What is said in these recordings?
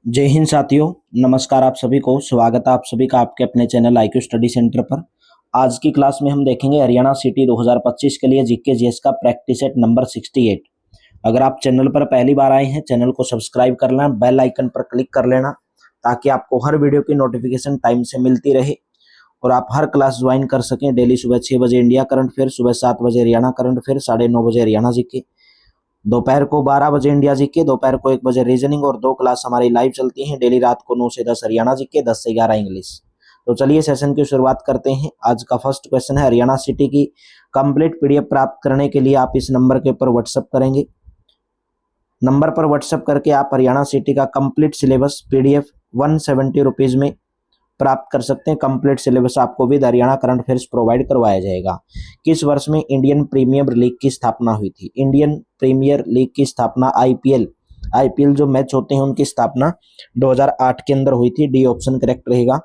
जय हिंद साथियों। नमस्कार आप सभी को। स्वागत है आप सभी का आपके अपने चैनल IQ स्टडी सेंटर पर। आज की क्लास में हम देखेंगे हरियाणा सिटी 2025 के लिए जीके जीएस का प्रैक्टिस सेट नंबर 68। अगर आप चैनल पर पहली बार आए हैं, चैनल को सब्सक्राइब कर लेना, बेल आइकन पर क्लिक कर लेना ताकि आपको हर वीडियो की नोटिफिकेशन टाइम से मिलती रहे और आप हर क्लास ज्वाइन कर सकें। डेली सुबह 6 बजे इंडिया करंट अफेयर, सुबह 7 बजे हरियाणा करंट अफेयर, 9:30 बजे हरियाणा जीके, दोपहर को 12 बजे इंडिया जीके, दोपहर को 1 बजे रीजनिंग और 2 क्लास हमारी लाइव चलती हैं डेली रात को 9 से 10 हरियाणा जीके, 10 से 11 इंग्लिश। तो चलिए सेशन की शुरुआत करते हैं। आज का फर्स्ट क्वेश्चन है, हरियाणा सिटी की कंप्लीट पीडीएफ प्राप्त करने के लिए आप इस नंबर के ऊपर व्हाट्सएप करेंगे। नंबर पर व्हाट्सएप करके आप हरियाणा सिटी का कंप्लीट सिलेबस पीडीएफ 170 रुपीज में प्राप्त कर सकते हैं। कंप्लीट सिलेबस आपको with Haryana current affairs provide करवाया जाएगा। किस वर्ष में इंडियन प्रीमियर लीग की स्थापना हुई थी? इंडियन प्रीमियर लीग की स्थापना आईपीएल जो मैच होते हैं उनकी स्थापना 2008 के अंदर हुई थी। डी ऑप्शन करेक्ट रहेगा।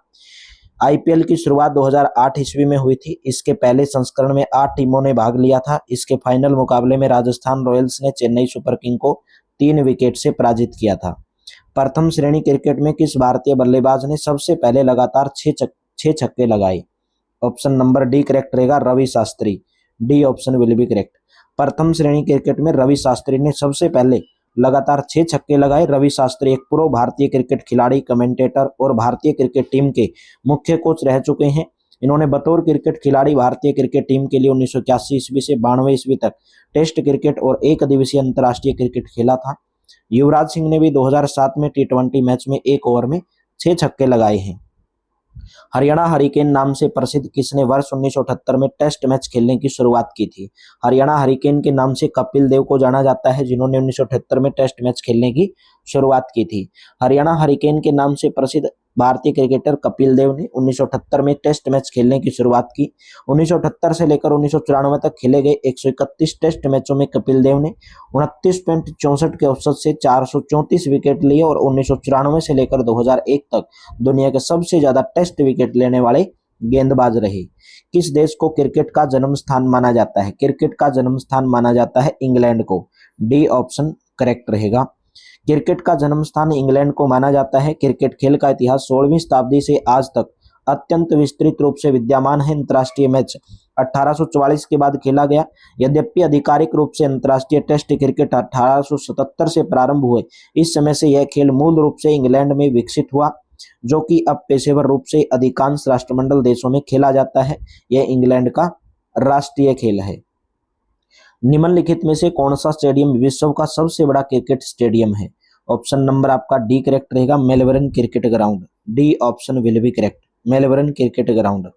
आईपीएल की शुरुआत 2008 ईस्वी में हुई थी। इसके पहले संस्करण में 8 टीमों ने भाग लिया था। इसके फाइनल मुकाबले में राजस्थान रॉयल्स ने चेन्नई सुपर किंग को 3 विकेट से पराजित किया था। प्रथम श्रेणी क्रिकेट में किस भारतीय बल्लेबाज ने सबसे पहले लगातार 6 छक्के लगाए? ऑप्शन नंबर डी करेक्ट रहेगा, Ravi Shastri. D option will be correct. प्रथम श्रेणी क्रिकेट में रवि शास्त्री ने सबसे पहले लगातार 6 छक्के लगाए। रवि शास्त्री एक प्रो भारतीय क्रिकेट खिलाड़ी, कमेंटेटर और भारतीय क्रिकेट टीम के मुख्य कोच रह चुके हैं। इन्होंने बतौर क्रिकेट खिलाड़ी भारतीय क्रिकेट टीम के लिए 1981 ईस्वी से 92 ईस्वी तक टेस्ट क्रिकेट और एक दिवसीय अंतर्राष्ट्रीय क्रिकेट खेला था। युवराज सिंह ने भी 2007 में T20 मैच में 1 ओवर में 6 छक्के लगाए हैं। हरियाणा हरिकेन नाम से प्रसिद्ध किसने वर्ष 1978 में टेस्ट मैच खेलने की शुरुआत की थी? हरियाणा हरिकेन के नाम से कपिल देव को जाना जाता है, जिन्होंने 1978 में टेस्ट मैच खेलने की शुरुआत की थी। हरियाणा हरिकेन के नाम से प्रसिद्ध भारतीय क्रिकेटर कपिल देव ने 1978 में टेस्ट मैच खेलने की शुरुआत की। 1978 से लेकर 1994 तक खेले गए 131 टेस्ट मैचों में कपिल देव ने 29.64 के औसत से 434 विकेट लिए और 1994 से लेकर 2001 तक दुनिया के सबसे ज्यादा टेस्ट विकेट लेने वाले गेंदबाज रहे। किस देश को क्रिकेट का जन्म स्थान माना जाता है? क्रिकेट का जन्म स्थान माना जाता है इंग्लैंड को। डी ऑप्शन करेक्ट रहेगा। क्रिकेट का जन्म स्थान इंग्लैंड को माना जाता है। क्रिकेट खेल का इतिहास 16वीं शताब्दी से आज तक अत्यंत विस्तृत रूप से विद्यमान है। अंतर्राष्ट्रीय मैच 1844 के बाद खेला गया। यद्यपि आधिकारिक रूप से अंतर्राष्ट्रीय टेस्ट क्रिकेट 1877 से प्रारंभ हुए, इस समय से यह खेल मूल रूप से इंग्लैंड में विकसित हुआ, जो कि अब पेशेवर रूप से अधिकांश राष्ट्रमंडल देशों में खेला जाता है। यह इंग्लैंड का राष्ट्रीय खेल है। निम्नलिखित में से कौन सा स्टेडियम विश्व का सबसे बड़ा क्रिकेट स्टेडियम है? ऑप्शन नंबर आपका डी करेक्ट रहेगा, Melbourne cricket ground. D option will be correct, Melbourne cricket ground.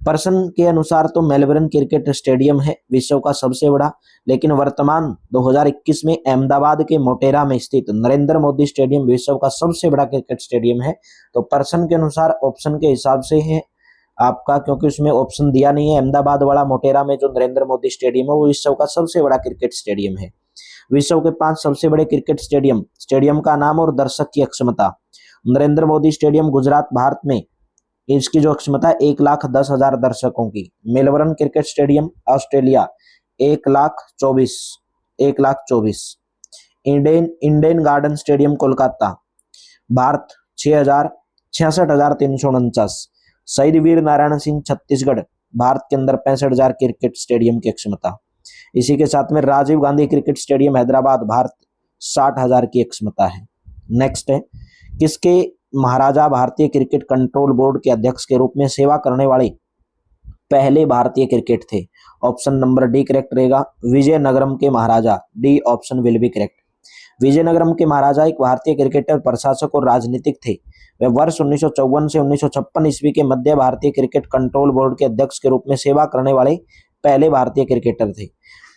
Person के अनुसार तो मेलबर्न क्रिकेट स्टेडियम है विश्व का सबसे बड़ा, लेकिन वर्तमान 2021 में अहमदाबाद के मोटेरा में स्थित नरेंद्र मोदी स्टेडियम विश्व का सबसे बड़ा क्रिकेट स्टेडियम है। तो पर्सन के अनुसार ऑप्शन के हिसाब से है आपका, क्योंकि उसमें ऑप्शन दिया नहीं है। अहमदाबाद वाला मोटेरा में जो नरेंद्र मोदी स्टेडियम है वो विश्व का सबसे बड़ा क्रिकेट स्टेडियम है। विश्व के 5 सबसे बड़े क्रिकेट स्टेडियम का नाम और दर्शक की क्षमता। नरेंद्र मोदी स्टेडियम गुजरात भारत में, इसकी जो क्षमता है 1,10,000 दर्शकों की। Melbourne cricket stadium Australia 1,24,000। Indane garden stadium Kolkata Bharat 66,349। शहीद वीर नारायण सिंह छत्तीसगढ़ भारत के अंदर 65,000 क्रिकेट स्टेडियम की क्षमता। इसी के साथ में राजीव गांधी क्रिकेट स्टेडियम हैदराबाद भारत 60,000 की क्षमता है। नेक्स्ट है, किसके महाराजा भारतीय क्रिकेट कंट्रोल बोर्ड के अध्यक्ष के रूप में सेवा करने वाले पहले भारतीय क्रिकेट थे? ऑप्शन नंबर डी करेक्ट रहेगा, विजयनगरम के Maharaja. D option will be correct. Vizianagaram के महाराजा एक भारतीय क्रिकेटर, प्रशासक और राजनीतिक थे। वे वर्ष 1954 से 1956 ईस्वी के मध्य भारतीय क्रिकेट कंट्रोल बोर्ड के अध्यक्ष के रूप में सेवा करने वाले पहले भारतीय क्रिकेटर थे।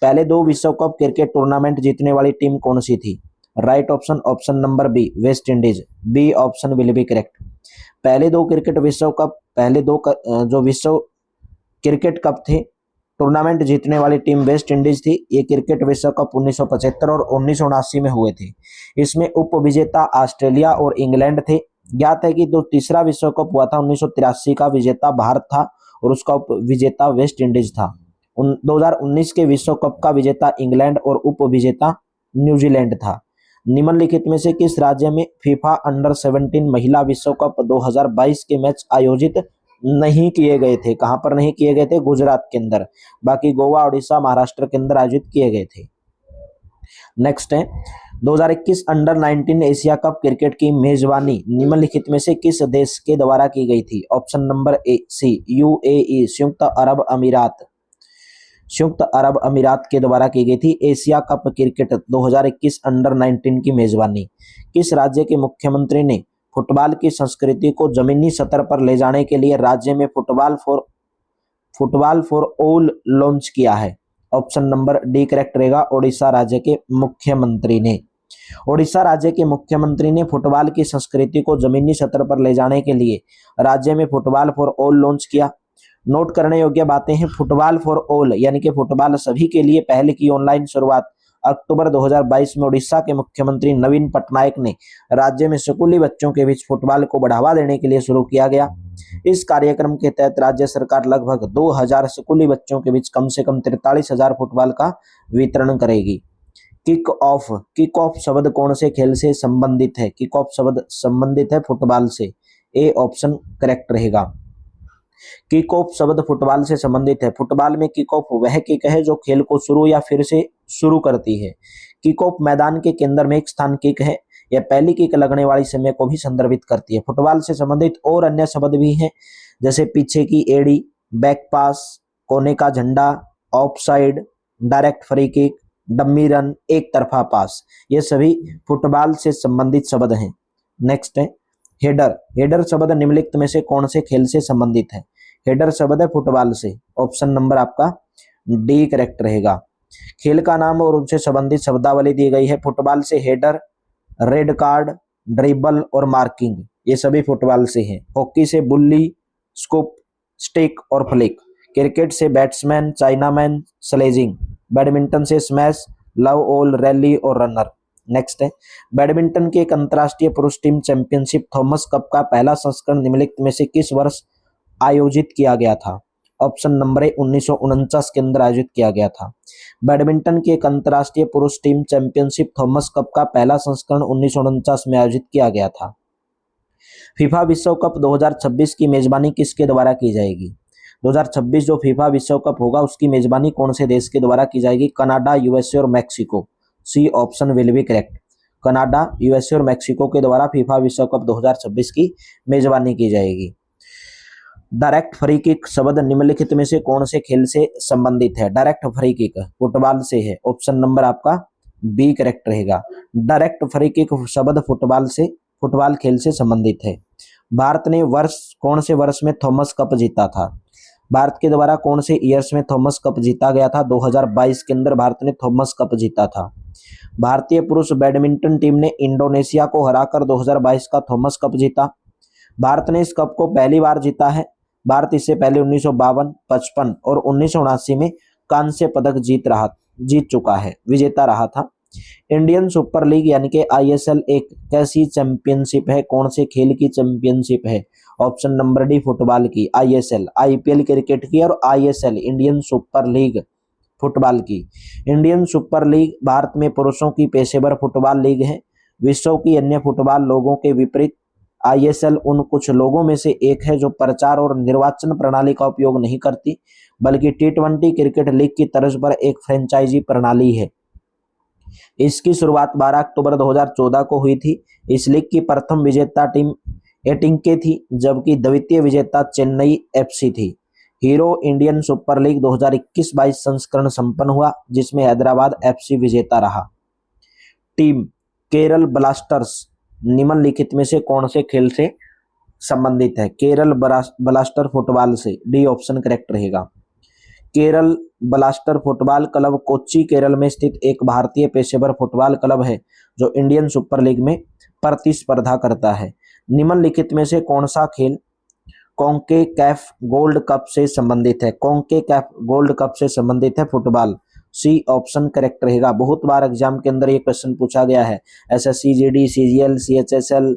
पहले 2 विश्व कप क्रिकेट टूर्नामेंट जीतने वाली टीम कौन सी थी? Right option, option number B, West Indies. B option will be correct. पहले 2 क्रिकेट विश्व कप, जो विश्व क्रिकेट कप थे टूर्नामेंट जीतने वाली टीम वेस्ट इंडीज थी। ये क्रिकेट विश्व कप 1975 और 1979 में हुए थे। इसमें उप विजेता ऑस्ट्रेलिया और इंग्लैंड थे। ज्ञात है कि जो तीसरा विश्व कप हुआ था 1983 का विजेता भारत था और उसका उप विजेता वेस्ट इंडीज था। 2019 के विश्व कप का विजेता इंग्लैंड और उप विजेता न्यूजीलैंड था। निम्नलिखित में से किस राज्य में फीफा अंडर 17 महिला विश्व कप 2022 के मैच आयोजित नहीं किए गए थे? कहां पर नहीं किए गए थे? गुजरात के अंदर। बाकी गोवा, उड़ीसा, महाराष्ट्र के अंदर आयोजित किए गए थे। नेक्स्ट है 2021 अंडर 19 एशिया कप क्रिकेट की मेजबानी निम्नलिखित में से किस देश के द्वारा की गई थी? Option number A C UAE, संयुक्त अरब अमीरात के द्वारा की गई थी। एशिया कप क्रिकेट 2021 अंडर 19 की मेजबानी किस राज्य के मुख्यमंत्री ने फुटबॉल की संस्कृति को जमीनी स्तर पर ले जाने के लिए राज्य में फुटबॉल फॉर ऑल लॉन्च किया है? ऑप्शन नंबर डी करेक्ट रहेगा, उड़ीसा राज्य के मुख्यमंत्री ने। उड़ीसा राज्य के मुख्यमंत्री ने फुटबॉल की संस्कृति को जमीनी स्तर पर ले जाने के लिए राज्य में फुटबॉल फॉर ऑल लॉन्च किया। नोट करने योग्य बातें हैं, फुटबॉल फॉर ऑल यानी कि फुटबॉल सभी के लिए पहल की ऑनलाइन शुरुआत अक्टूबर 2022 में उड़ीसा के मुख्यमंत्री नवीन पटनायक ने राज्य में स्कूली बच्चों के बीच फुटबॉल को बढ़ावा देने के लिए शुरू किया गया। इस कार्यक्रम के तहत राज्य सरकार लगभग 2000 स्कूली बच्चों के बीच कम से कम 43,000 फुटबॉल का वितरण करेगी। किक ऑफ शब्द कौन से खेल से संबंधित है? किक ऑफ शब्द संबंधित है फुटबॉल से। ए ऑप्शन करेक्ट रहेगा। किक ऑफ शब्द फुटबॉल से संबंधित है। फुटबॉल में किक ऑफ वह किक है जो खेल को शुरू या फिर से शुरू करती है। किक ऑफ मैदान के केंद्र में एक स्थान किक है। यह पहली किक लगने वाली समय को भी संदर्भित करती है। फुटबॉल से संबंधित और अन्य शब्द भी हैं, जैसे पीछे की एड़ी, बैक पास, कोने का झंडा, of side, direct free kick, dummy run, एक तरफा पास। ये सभी फुटबॉल से संबंधित शब्द हैं। नेक्स्ट है हेडर शब्द निम्नलिखित में से कौन से खेल से संबंधित है? हेडर शब्द है फुटबॉल से। ऑप्शन नंबर आपका डी करेक्ट रहेगा। खेल का नाम और उनसे संबंधित शब्दावली दी गई है। फुटबॉल से हेडर, रेड कार्ड, ड्रिबल और मार्किंग, ये सभी फुटबॉल से हैं। हॉकी से बुल्ली, स्कूप, स्टिक और फ्लिक। क्रिकेट से बैट्समैन, चाइनामैन, स्लेजिंग। बैडमिंटन से स्मैश, लव ऑल, रैली और रनर। नेक्स्ट है बैडमिंटन की एक अंतर्राष्ट्रीय पुरुष टीम चैंपियनशिप थॉमस कप का पहला संस्करण निम्नलिखित में से किस वर्ष आयोजित किया गया था? ऑप्शन नंबर ए 1949 के अंदर आयोजित किया गया था। बैडमिंटन की एक अंतर्राष्ट्रीय पुरुष टीम चैंपियनशिप थॉमस कप का पहला संस्करण 1949 में आयोजित किया गया था। फीफा विश्व कप 2026 की मेजबानी किसके द्वारा की जाएगी? 2026 जो फीफा विश्व कप होगा उसकी मेजबानी कौन से देश के द्वारा की जाएगी? कनाडा, यूएसए और Mexico. C option will be correct. Canada, USA और मैक्सिको के द्वारा फीफा विश्व कप 2026 की मेजबानी की जाएगी। डायरेक्ट फ्री किक शब्द निम्नलिखित में से कौन से खेल से संबंधित है? डायरेक्ट फ्री किक फुटबॉल से है। ऑप्शन नंबर आपका बी करेक्ट रहेगा। डायरेक्ट फ्री किक शब्द फुटबॉल खेल से संबंधित है। भारत ने कौन से वर्ष में थॉमस कप जीता था? भारत के द्वारा कौन से ईयर्स में थॉमस कप जीता गया था? 2022 के अंदर भारत ने थॉमस कप जीता था। भारतीय पुरुष बैडमिंटन टीम ने इंडोनेशिया को हराकर 2022 का थॉमस कप जीता। भारत ने इस कप को पहली बार जीता है। भारत इससे पहले 1952, 55 और 1979 में कांस्य पदक जीत चुका है, विजेता रहा था। इंडियन सुपर लीग यानी कि आईएसएल एक कैसी चैंपियनशिप है? कौन से खेल की चैंपियनशिप है? ऑप्शन नंबर डी फुटबॉल की। आईएसएल आईपीएल क्रिकेट की और ISL Indian super league football की। इंडियन सुपर लीग भारत में पुरुषों की पेशेवर फुटबॉल लीग है। विश्व की अन्य फुटबॉल लोगों के विपरीत आईएसएल उन कुछ लोगों में से एक है जो प्रचार और निर्वाचन प्रणाली का उपयोग नहीं करती, बल्कि टी20 क्रिकेट लीग की तर्ज पर एक फ्रेंचाइजी प्रणाली है। इसकी शुरुआत 12 अक्टूबर 2014 को हुई थी। इस लीग की प्रथम विजेता टीम एटिंके थी, जबकि द्वितीय विजेता चेन्नई एफसी थी। हीरो इंडियन सुपर लीग 2021-22 संस्करण संपन्न हुआ, जिसमें हैदराबाद एफसी विजेता रहा। टीम केरल ब्लास्टर्स निम्नलिखित में से कौन से खेल से संबंधित है? केरल ब्लास्टर फुटबॉल से। डी ऑप्शन करेक्ट रहेगा। Kerala blaster football club Kochi Kerala में स्थित एक भारतीय पेशेवर फुटबॉल क्लब है जो इंडियन सुपर लीग में प्रतिस्पर्धा करता है। निम्नलिखित में से कौन सा खेल कॉन्केकैफ गोल्ड कप से संबंधित है? कॉन्केकैफ गोल्ड कप से संबंधित है फुटबॉल। सी ऑप्शन करेक्ट रहेगा। बहुत बार एग्जाम के अंदर ये क्वेश्चन पूछा गया है। SSC, GD, CGL, CHSL,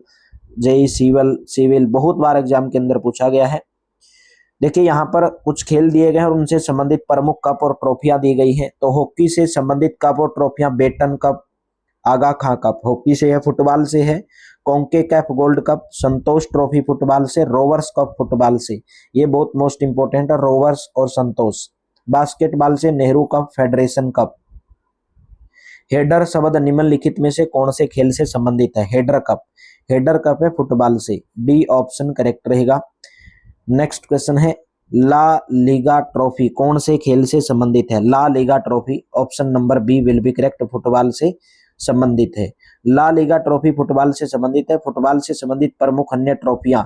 JE civil बहुत बार एग्जाम के अंदर पूछा गया है। देखिए यहाँ पर कुछ खेल दिए गए हैं और उनसे संबंधित प्रमुख कप और ट्रॉफियां दी गई हैं। तो हॉकी से संबंधित कप और ट्रॉफियां बेटन कप, आगा खां कप हॉकी से है, फुटबॉल से है। कॉन्केकैफ गोल्ड कप संतोष ट्रॉफी फुटबॉल से। रोवर्स कप फुटबॉल से, ये बहुत मोस्ट इंपोर्टेंट है, रोवर्स और संतोष। बास्केटबॉल से Nehru cup federation cup. Header शब्द निम्नलिखित में से कौन से खेल से संबंधित है? हेडर कप, हेडर कप है फुटबॉल से, डी ऑप्शन करेक्ट रहेगा। नेक्स्ट क्वेश्चन है ला लीगा ट्रॉफी कौन से खेल से संबंधित है? La Liga trophy option number B will be correct, football से संबंधित है। ला लीगा ट्रॉफी फुटबॉल से संबंधित है। फुटबॉल से संबंधित प्रमुख अन्य ट्रॉफियां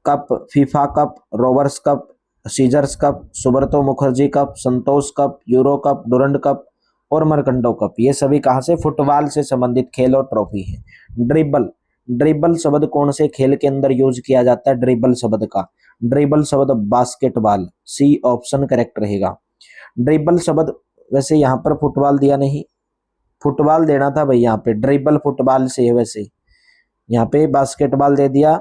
cup, FIFA cup, Rovers cup, सीजर्स cup, Subroto Mukherjee cup, Santosh cup, Euro cup, Durand cup और मरकंडो कप, ये सभी कहां से? फुटबॉल से संबंधित खेल और ट्रॉफी है। ड्रिबल, ड्रिबल शब्द कौन से खेल के अंदर यूज किया जाता है? ड्रिबल शब्द का, ड्रिबल शब्द बास्केटबॉल, सी ऑप्शन करेक्ट रहेगा। ड्रिबल शब्द वैसे यहाँ पर फुटबॉल दिया नहीं, फुटबॉल देना था भाई, यहाँ पे ड्रिबल फुटबॉल से है, वैसे यहाँ पे बास्केटबॉल दे दिया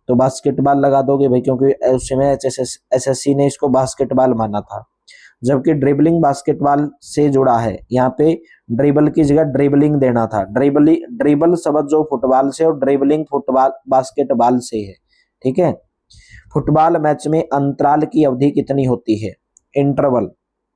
तो बास्केटबॉल लगा दोगे भाई, क्योंकि उस समय एसएससी ने इसको बास्केटबॉल माना था, जबकि ड्रिबलिंग बास्केटबॉल से जुड़ा है। यहाँ पे ड्रिबल की जगह ड्रिबलिंग देना था। ड्रिबल शब्द जो फुटबॉल से और ड्रिबलिंग फुटबॉल बास्केटबॉल से है, ठीक है। फुटबॉल मैच में अंतराल की अवधि कितनी होती है? इंटरवल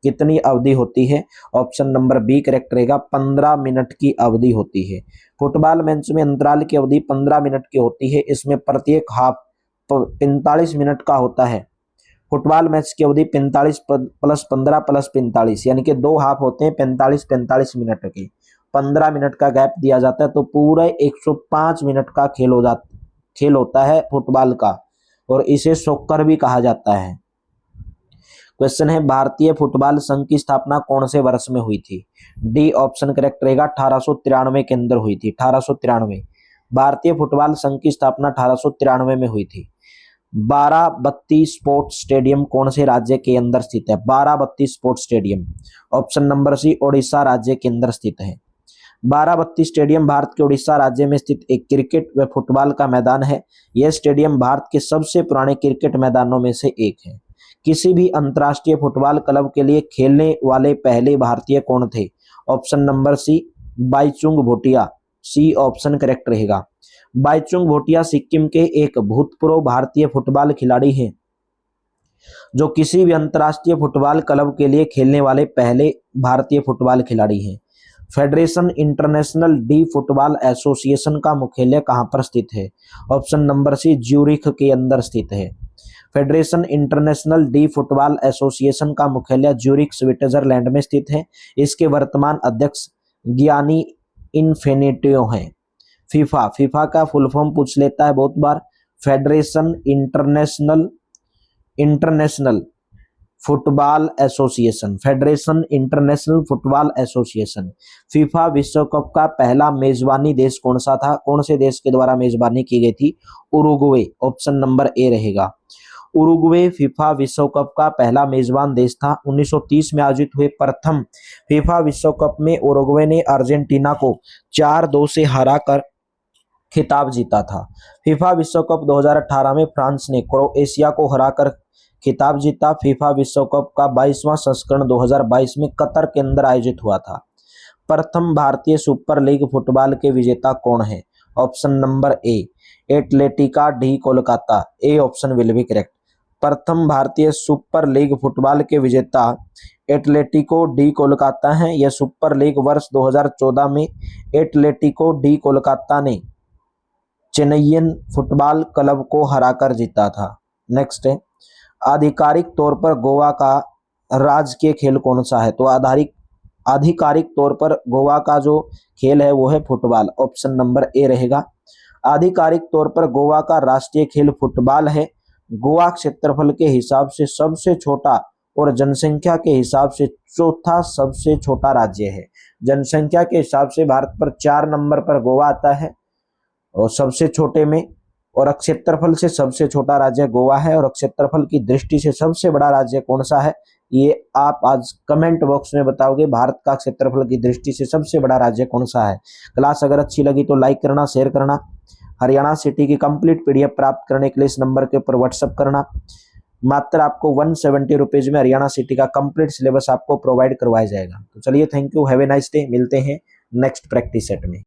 कितनी अवधि होती है? ऑप्शन नंबर बी करेक्ट रहेगा, 15 मिनट की अवधि होती है। फुटबॉल मैच में अंतराल की अवधि 15 मिनट की होती है। इसमें प्रत्येक हाफ 45 मिनट का होता है। फुटबॉल मैच की अवधि 45 प्लस 15 प्लस 45, यानी कि 2 हाफ होते हैं 45 मिनट के, 15 मिनट का गैप दिया जाता है, तो पूरा 105 मिनट का खेल होता है फुटबॉल का, और इसे सॉकर भी कहा जाता है। क्वेश्चन है भारतीय फुटबॉल संघ की स्थापना कौन से वर्ष में हुई थी? डी ऑप्शन करेक्ट रहेगा, 1893 के अंदर हुई थी। 1893 भारतीय फुटबॉल संघ की स्थापना 1893 में हुई थी। बाराबत्ती स्पोर्ट्स स्टेडियम कौन से राज्य के अंदर स्थित है? Barabati sports stadium option number C Odisha राज्य के अंदर स्थित है। बाराबत्ती स्टेडियम भारत के उड़ीसा राज्य में स्थित एक क्रिकेट व फुटबॉल का मैदान है। यह स्टेडियम भारत के सबसे पुराने क्रिकेट मैदानों में से एक है। किसी भी अंतर्राष्ट्रीय फुटबॉल क्लब के लिए खेलने वाले पहले भारतीय कौन थे? Option number C Bhaichung Bhutia, C option correct रहेगा। बाईचुंग भूटिया सिक्किम के एक भूतपूर्व भारतीय फुटबॉल खिलाड़ी हैं, जो किसी भी अंतर्राष्ट्रीय फुटबॉल क्लब के लिए खेलने वाले पहले भारतीय फुटबॉल खिलाड़ी हैं। Federation international D football association का मुख्यालय कहां पर स्थित है? ऑप्शन नंबर सी ज्यूरिख के अंदर स्थित है। Federation international D football association का मुख्यालय ज्यूरिख स्विट्जरलैंड में स्थित है। इसके वर्तमान अध्यक्ष गियानी इन्फेनिटियो हैं। फीफा का फुल फॉर्म पूछ लेता है बहुत बार, Federation International Football Association, Federation International Football Association. FIFA विश्व कप का पहला मेजबानी देश कौन सा था? कौन से देश के द्वारा मेजबानी की गई थी? उरुग्वे, ऑप्शन नंबर ए रहेगा। उरुग्वे फीफा विश्व कप का पहला मेजबान देश था। 1930 में आयोजित हुए प्रथम फीफा विश्व कप में उरुग्वे ने अर्जेंटीना को 4-2 से हराकर खिताब जीता था। फीफा विश्व कप 2018 में फ्रांस ने क्रोएशिया को हराकर खिताब जीता। फीफा विश्व कप का 22वां संस्करण 2022 में कतर के अंदर आयोजित हुआ था। प्रथम भारतीय सुपर लीग फुटबॉल के विजेता कौन है? Option number A Atletico de Kolkata, A option will be correct. प्रथम भारतीय सुपर लीग फुटबॉल के विजेता एटलेटिको डी कोलकाता हैं। यह सुपर लीग वर्ष 2014 में एटलेटिको डी कोलकाता ने चेन्नईयन फुटबॉल क्लब को हराकर जीता था। नेक्स्ट है आधिकारिक तौर पर गोवा का राजकीय खेल कौन सा है? तो आधिकारिक तौर पर गोवा का जो खेल है वो है फुटबॉल, ऑप्शन नंबर ए रहेगा। आधिकारिक तौर पर गोवा का राष्ट्रीय खेल फुटबॉल है। गोवा क्षेत्रफल के हिसाब से सबसे छोटा और जनसंख्या के हिसाब से चौथा सबसे छोटा राज्य है। जनसंख्या के हिसाब से भारत पर 4 नंबर पर गोवा आता है और सबसे छोटे में, और क्षेत्रफल से सबसे छोटा राज्य गोवा है, और क्षेत्रफल की दृष्टि से सबसे बड़ा राज्य कौन सा है? ये आप आज कमेंट बॉक्स में बताओगे, भारत का क्षेत्रफल की दृष्टि से सबसे बड़ा राज्य कौन सा है। क्लास अगर अच्छी लगी तो लाइक करना, शेयर करना। हरियाणा सिटी की कंप्लीट पीडीएफ प्राप्त करने के लिए इस नंबर के ऊपर व्हाट्सएप करना। मात्र आपको 170 रुपीज में हरियाणा सिटी का कंप्लीट सिलेबस आपको प्रोवाइड करवाया जाएगा। तो चलिए, thank you, have a nice day. मिलते हैं नेक्स्ट प्रैक्टिस सेट में।